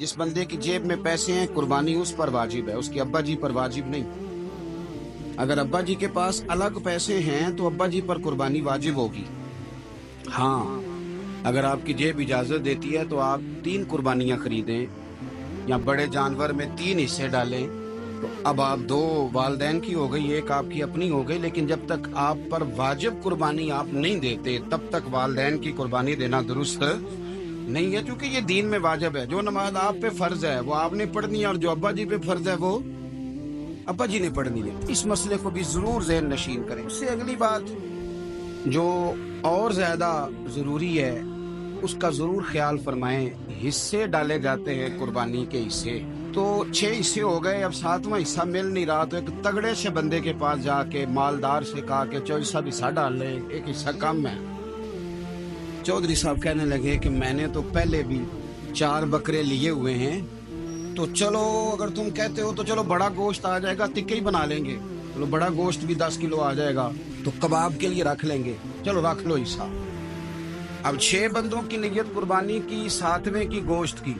जिस बंदे की जेब में पैसे हैं कुर्बानी उस पर वाजिब है, उसके अब्बा जी पर वाजिब नहीं। अगर अब्बा जी के पास अलग पैसे हैं तो अब्बा जी पर कुर्बानी वाजिब होगी। हाँ, अगर आपकी जेब इजाजत देती है तो आप 3 कुर्बानियां खरीदें या बड़े जानवर में 3 हिस्से डालें, तो अब आप 2 वालदैन की हो गई, एक आपकी अपनी हो गई। लेकिन जब तक आप पर वाजिब कुर्बानी आप नहीं देते तब तक वालदैन की कुर्बानी देना दुरुस्त नहीं है, क्योंकि ये दीन में वाजिब है। जो नमाज आप पे फर्ज है वो आपने पढ़नी है, और जो अब्बा जी पे फर्ज है वो अब्बा जी ने पढ़नी है। इस मसले को भी जरूर ज़हन नशीन करें। उससे अगली बात जो और ज्यादा जरूरी है उसका जरूर ख्याल फरमाएं। हिस्से डाले जाते हैं कुर्बानी के हिस्से, तो 6 हिस्से हो गए, अब 7वां हिस्सा मिल नहीं रहा, तो एक तगड़े से बंदे के पास जाके मालदार से कहा कि चौधरी साहब हिस्सा डाल ले, एक हिस्सा कम है। चौधरी साहब कहने लगे कि मैंने तो पहले भी 4 बकरे लिए हुए हैं, तो चलो अगर तुम कहते हो तो चलो बड़ा गोश्त आ जाएगा, तिक्के ही बना लेंगे। चलो बड़ा गोश्त भी 10 किलो आ जाएगा तो कबाब के लिए रख लेंगे, चलो रख लो हिस्सा। अब 6 बंदों की नियत कुर्बानी की, 7वें की गोश्त की,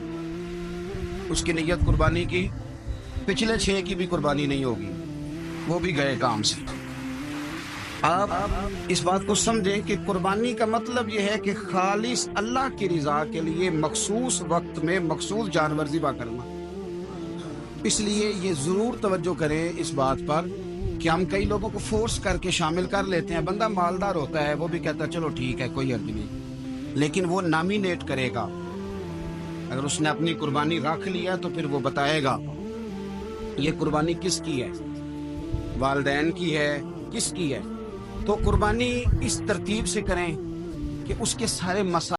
उसकी नियत कुर्बानी की, पिछले 6 की भी कुर्बानी नहीं होगी, वो भी गए काम से। आप इस बात को समझें कि कुर्बानी का मतलब यह है कि खालिस अल्लाह की रज़ा के लिए मखसूस वक्त में मखसूस जानवर ज़िबा करना। इसलिए ये जरूर तवज्जो करें इस बात पर कि हम कई लोगों को फोर्स करके शामिल कर लेते हैं। बंदा मालदार होता है, वो भी कहता है चलो ठीक है कोई अर्ज नहीं, लेकिन वो नॉमिनेट करेगा। अगर उसने अपनी कुर्बानी रख लिया तो फिर वो बताएगा ये कुर्बानी किसकी है, वालदैन की है, किसकी है। तो कुर्बानी इस तरतीब से करें कि उसके सारे मसा